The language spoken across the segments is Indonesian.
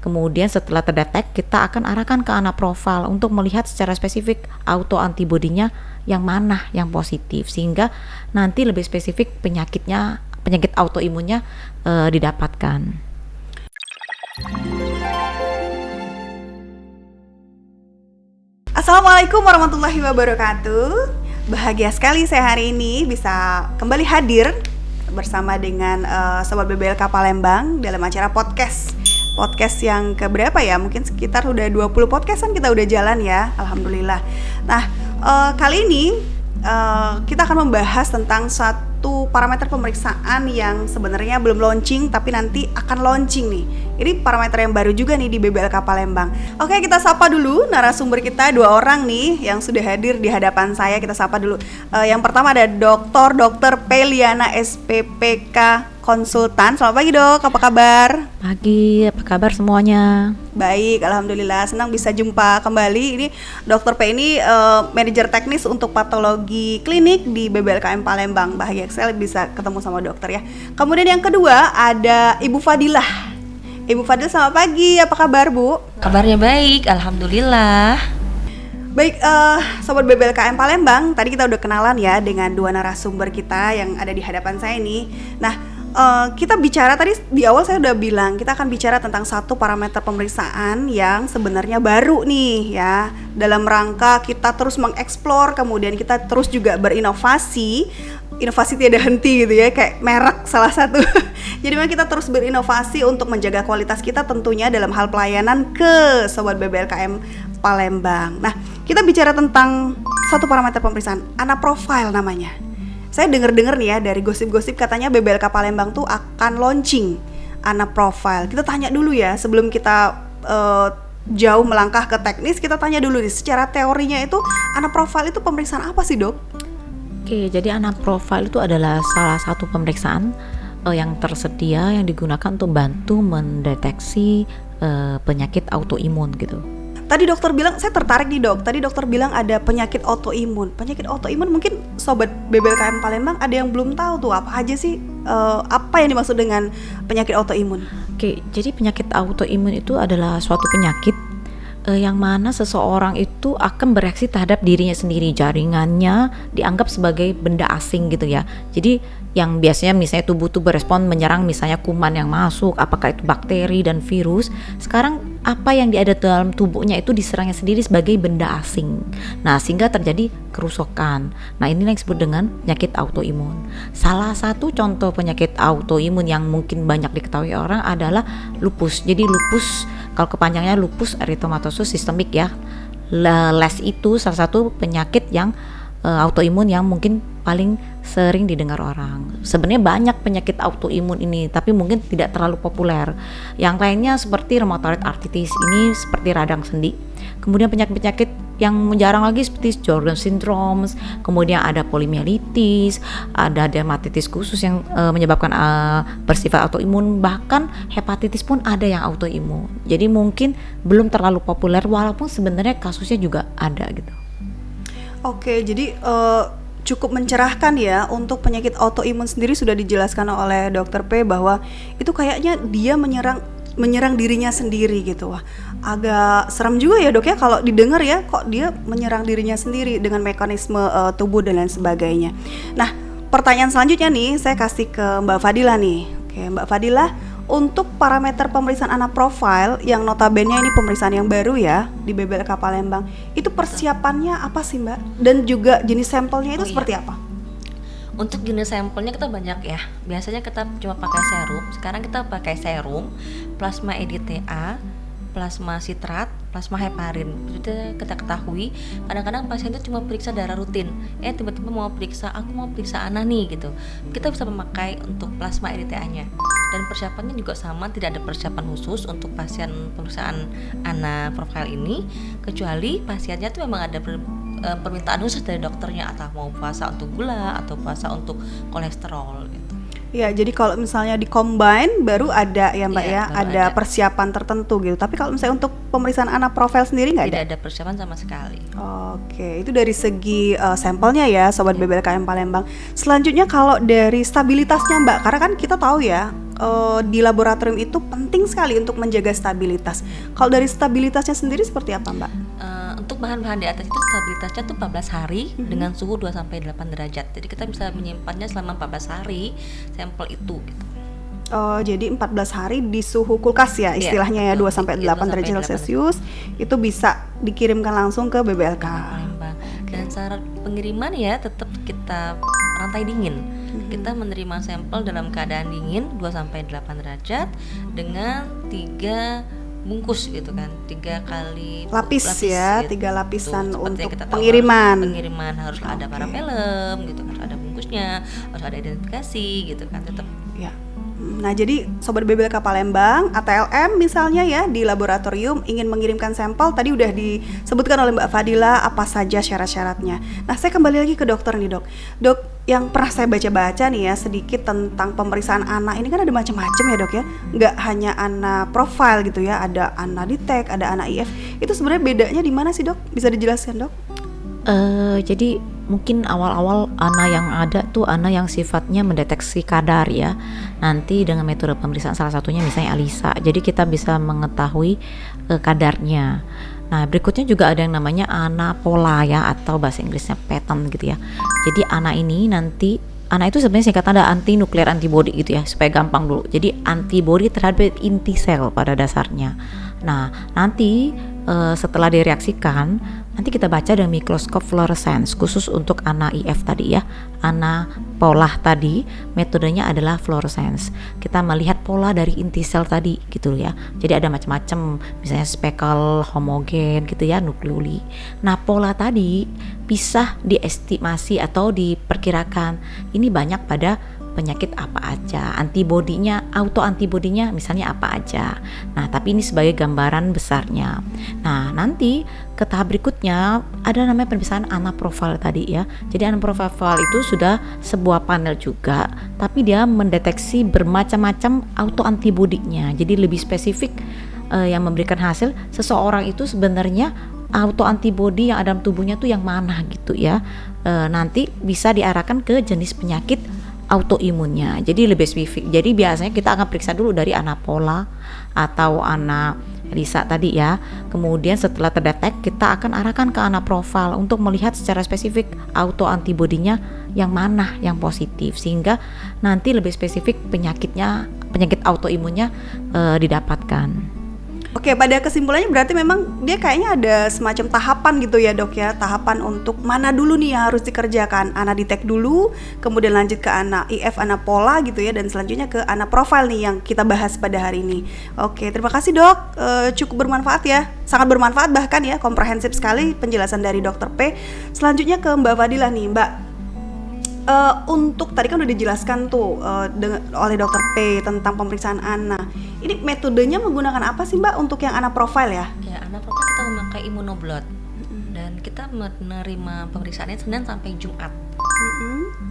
Kemudian setelah terdetek, kita akan arahkan ke anaprofil untuk melihat secara spesifik autoantibodinya yang mana yang positif, sehingga nanti lebih spesifik penyakit autoimunnya didapatkan. Assalamualaikum warahmatullahi wabarakatuh. Bahagia sekali saya hari ini bisa kembali hadir bersama dengan Sobat BBLK Palembang dalam acara podcast yang keberapa ya? Mungkin sekitar udah 20 podcastan kita udah jalan ya, alhamdulillah. Nah, kali ini kita akan membahas tentang satu parameter pemeriksaan yang sebenarnya belum launching tapi nanti akan launching nih. Ini parameter yang baru juga nih di BBLK Palembang. Oke, kita sapa dulu narasumber kita, 2 orang nih yang sudah hadir di hadapan saya. Kita sapa dulu. Yang pertama ada Dr. Peliana SPPK Konsultan. Selamat pagi Dok, apa kabar? Pagi, apa kabar semuanya? Baik, alhamdulillah, senang bisa jumpa kembali. Ini Dr. P ini manajer teknis untuk patologi klinik di BBLKM Palembang. Bahagia sekali bisa ketemu sama dokter ya. Kemudian yang kedua ada Ibu Fadilah. Ibu Fadilah, selamat pagi, apa kabar Bu? Kabarnya baik, alhamdulillah. Baik, Sobat BBLKM Palembang, tadi kita udah kenalan ya dengan 2 narasumber kita yang ada di hadapan saya nih. Nah, kita bicara tadi di awal saya udah bilang kita akan bicara tentang satu parameter pemeriksaan yang sebenarnya baru nih ya, dalam rangka kita terus mengeksplor, kemudian kita terus juga berinovasi. Inovasi tiada henti gitu ya, kayak merek salah satu. Jadi memang kita terus berinovasi untuk menjaga kualitas kita tentunya dalam hal pelayanan ke Sobat BBLKM Palembang. Nah, kita bicara tentang satu parameter pemeriksaan, anaprofil namanya. Saya dengar-dengar nih ya dari gosip-gosip katanya BBLK Palembang tuh akan launching anaprofil. Kita tanya dulu ya sebelum kita jauh melangkah ke teknis, kita tanya dulu nih secara teorinya itu anaprofil itu pemeriksaan apa sih Dok? Oke, jadi anaprofil itu adalah salah satu pemeriksaan yang tersedia yang digunakan untuk bantu mendeteksi penyakit autoimun gitu. Tadi dokter bilang, saya tertarik nih Dok. Tadi dokter bilang ada penyakit autoimun. Penyakit autoimun mungkin Sobat BBLKM Palembang ada yang belum tahu tuh apa aja sih, apa yang dimaksud dengan penyakit autoimun? Oke, jadi penyakit autoimun itu adalah suatu penyakit yang mana seseorang itu akan bereaksi terhadap dirinya sendiri, jaringannya dianggap sebagai benda asing gitu ya. Jadi yang biasanya misalnya tubuh berespon menyerang misalnya kuman yang masuk, apakah itu bakteri dan virus. Sekarang apa yang ada dalam tubuhnya itu diserangnya sendiri sebagai benda asing. Nah, sehingga terjadi kerusakan. Nah, inilah yang disebut dengan penyakit autoimun. Salah satu contoh penyakit autoimun yang mungkin banyak diketahui orang adalah lupus. Jadi lupus, kalau kepanjangnya lupus eritematosus sistemik ya. LES itu salah satu penyakit yang autoimun yang mungkin paling sering didengar orang. Sebenarnya banyak penyakit autoimun ini, tapi mungkin tidak terlalu populer. Yang lainnya seperti rheumatoid arthritis, ini seperti radang sendi. Kemudian penyakit-penyakit yang jarang lagi seperti Sjögren syndrome, kemudian ada polimielitis, ada dermatitis khusus yang menyebabkan bersifat autoimun, bahkan hepatitis pun ada yang autoimun. Jadi mungkin belum terlalu populer walaupun sebenarnya kasusnya juga ada gitu. Oke, jadi cukup mencerahkan ya untuk penyakit autoimun sendiri sudah dijelaskan oleh Dr. P bahwa itu kayaknya dia menyerang dirinya sendiri gitu. Wah, agak serem juga ya Dok ya kalau didengar ya, kok dia menyerang dirinya sendiri dengan mekanisme tubuh dan lain sebagainya. Nah, pertanyaan selanjutnya nih saya kasih ke Mbak Fadilah nih. Oke, Mbak Fadilah, untuk parameter pemeriksaan anaprofil yang notabene ini pemeriksaan yang baru ya di BBLK Palembang, itu persiapannya apa sih Mbak? Dan juga jenis sampelnya itu seperti apa? Untuk jenis sampelnya kita banyak ya. Biasanya kita cuma pakai serum. Sekarang kita pakai serum, plasma EDTA, plasma sitrat, plasma heparin. Itu kita ketahui kadang-kadang pasien itu cuma periksa darah rutin, tiba-tiba mau periksa, aku mau periksa ANA nih gitu. Kita bisa memakai untuk plasma EDTA-nya. Dan persiapannya juga sama, tidak ada persiapan khusus untuk pasien pemeriksaan ANA profil ini, kecuali pasiennya tuh memang ada permintaan khusus dari dokternya, atau mau puasa untuk gula atau puasa untuk kolesterol gitu. Ya, jadi kalau misalnya di combine baru ada ya Mbak ya, ada persiapan tertentu gitu. Tapi kalau misalnya untuk pemeriksaan ANA profil sendiri nggak ada? Tidak ada persiapan sama sekali. Oke, itu dari segi sampelnya ya Sobat BBLKM Palembang. Selanjutnya kalau dari stabilitasnya Mbak, karena kan kita tahu ya di laboratorium itu penting sekali untuk menjaga stabilitas. Kalau dari stabilitasnya sendiri seperti apa, Mbak? Untuk bahan-bahan di atas itu stabilitasnya tuh 14 hari dengan suhu 2-8 derajat. Jadi kita bisa menyimpannya selama 14 hari sampel itu gitu. Jadi 14 hari di suhu kulkas ya istilahnya ya, 2-8 derajat Celcius itu bisa dikirimkan langsung ke BBLK. Palembang. Dan syarat pengiriman ya tetap kita rantai dingin. Kita menerima sampel dalam keadaan dingin 2-8 derajat dengan 3 bungkus gitu kan, 3 kali lapis ya, gitu. 3 lapisan Seperti untuk yang kita tahu, pengiriman harus ada parafilm gitu kan, harus ada bungkusnya, harus ada identifikasi gitu kan, tetap ya. Nah, jadi Sobat BBLK Palembang, ATLM misalnya ya di laboratorium ingin mengirimkan sampel, tadi udah disebutkan oleh Mbak Fadila apa saja syarat-syaratnya. Nah, saya kembali lagi ke dokter nih, Dok. Dok, yang pernah saya baca-baca nih ya sedikit tentang pemeriksaan ANA ini kan ada macam-macam ya, Dok ya. Nggak hanya ANA profile gitu ya, ada ANA detect, ada ANA IF. Itu sebenarnya bedanya di mana sih, Dok? Bisa dijelaskan, Dok? Jadi mungkin awal-awal ANA yang ada tuh ANA yang sifatnya mendeteksi kadar ya. Nanti dengan metode pemeriksaan salah satunya misalnya ELISA. Jadi kita bisa mengetahui kadarnya. Nah, berikutnya juga ada yang namanya ANA pola ya, atau bahasa Inggrisnya pattern gitu ya. Jadi ANA ini nanti, ANA itu sebenarnya singkatan ada anti nuklear antibody gitu ya, supaya gampang dulu. Jadi antibody terhadap inti sel pada dasarnya. Nah, nanti setelah direaksikan, nanti kita baca dengan mikroskop fluorescence khusus untuk ANA IF tadi ya. ANA pola tadi metodenya adalah fluorescence. Kita melihat pola dari inti sel tadi gitu ya. Jadi ada macam-macam, misalnya speckle, homogen gitu ya, nukleoli. Nah, pola tadi bisa diestimasi atau diperkirakan ini banyak pada penyakit apa aja, antibodinya, autoantibodinya misalnya apa aja. Nah, tapi ini sebagai gambaran besarnya. Nah, nanti ke tahap berikutnya ada namanya pemeriksaan ANA profile tadi ya. Jadi ANA profile itu sudah sebuah panel juga, tapi dia mendeteksi bermacam-macam autoantibodinya. Jadi lebih spesifik yang memberikan hasil seseorang itu sebenarnya autoantibodi yang ada dalam tubuhnya tuh yang mana gitu ya. Nanti bisa diarahkan ke jenis penyakit autoimunnya, jadi lebih spesifik. Jadi biasanya kita akan periksa dulu dari ANA pola atau ANA ELISA tadi ya. Kemudian setelah terdetek kita akan arahkan ke ANA profile untuk melihat secara spesifik autoantibodinya yang mana yang positif, sehingga nanti lebih spesifik penyakit autoimunnya didapatkan. Oke, pada kesimpulannya berarti memang dia kayaknya ada semacam tahapan gitu ya, Dok ya. Tahapan untuk mana dulu nih yang harus dikerjakan. ANA detect dulu, kemudian lanjut ke ANA IF, ANA pola gitu ya, dan selanjutnya ke ANA profile nih yang kita bahas pada hari ini. Oke, terima kasih, Dok. Cukup bermanfaat ya. Sangat bermanfaat bahkan ya, komprehensif sekali penjelasan dari Dr. P. Selanjutnya ke Mbak Fadila nih, Mbak. Untuk tadi kan udah dijelaskan tuh oleh Dr. P tentang pemeriksaan ANA. Ini metodenya menggunakan apa sih, Mbak, untuk yang ANA profile ya? ya ANA profile kita memakai immunoblot dan kita menerima pemeriksaannya Senin sampai Jumat.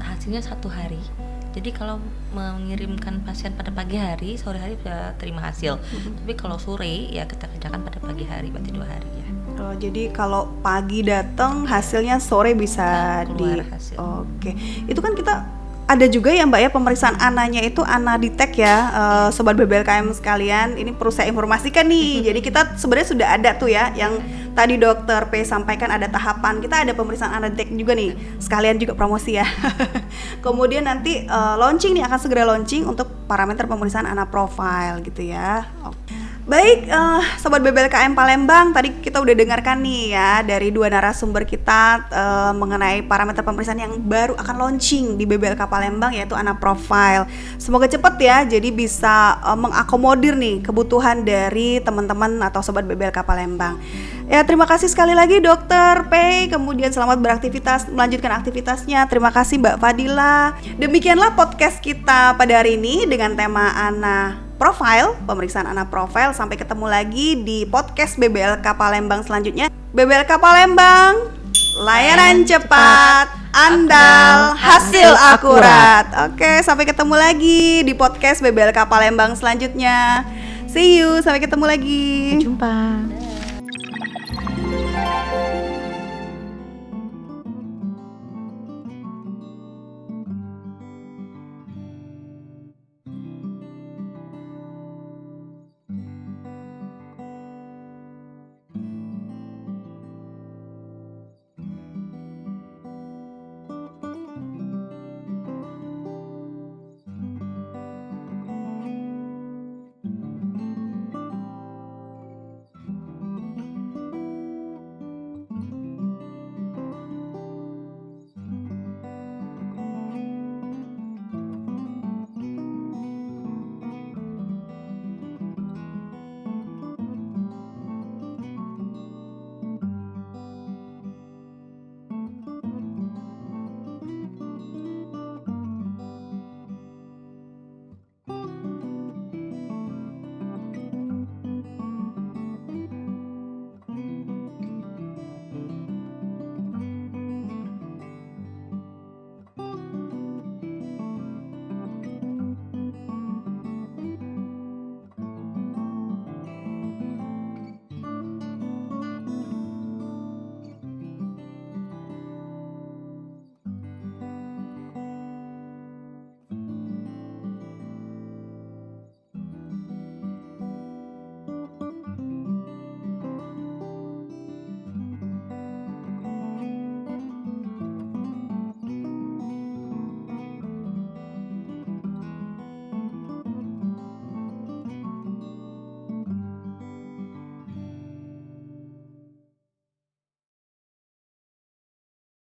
Hasilnya 1 hari. Jadi kalau mengirimkan pasien pada pagi hari, sore hari bisa terima hasil. Tapi kalau sore ya kita kerjakan pada pagi hari, berarti 2 hari ya. Jadi kalau pagi datang hasilnya sore bisa keluar hasil. Oke. Itu kan kita ada juga ya, Mbak ya, pemeriksaan ANA-nya itu ANA detect ya, Sobat BBLKM sekalian. Ini perlu saya informasikan nih. Jadi kita sebenarnya sudah ada tuh ya, yang tadi Dr. P sampaikan ada tahapan. Kita ada pemeriksaan ANA detect juga nih. Sekalian juga promosi ya. Kemudian nanti launching nih, akan segera launching untuk parameter pemeriksaan ANA profile gitu ya. Baik, Sobat BBLKM Palembang, tadi kita udah dengarkan nih ya dari 2 narasumber kita mengenai parameter pemeriksaan yang baru akan launching di BBLK Palembang, yaitu ANA Profile. Semoga cepat ya, jadi bisa mengakomodir nih kebutuhan dari teman-teman atau Sobat BBLK Palembang. Ya, terima kasih sekali lagi Dr. P, kemudian selamat beraktivitas, melanjutkan aktivitasnya. Terima kasih Mbak Fadila. Demikianlah podcast kita pada hari ini dengan tema ANA Profile, pemeriksaan ANA Profile. Sampai ketemu lagi di podcast BBLK Palembang selanjutnya. BBLK Palembang, layanan cepat, andal, hasil akurat. Oke, sampai ketemu lagi di podcast BBLK Palembang selanjutnya. See you, sampai ketemu lagi. Sampai jumpa.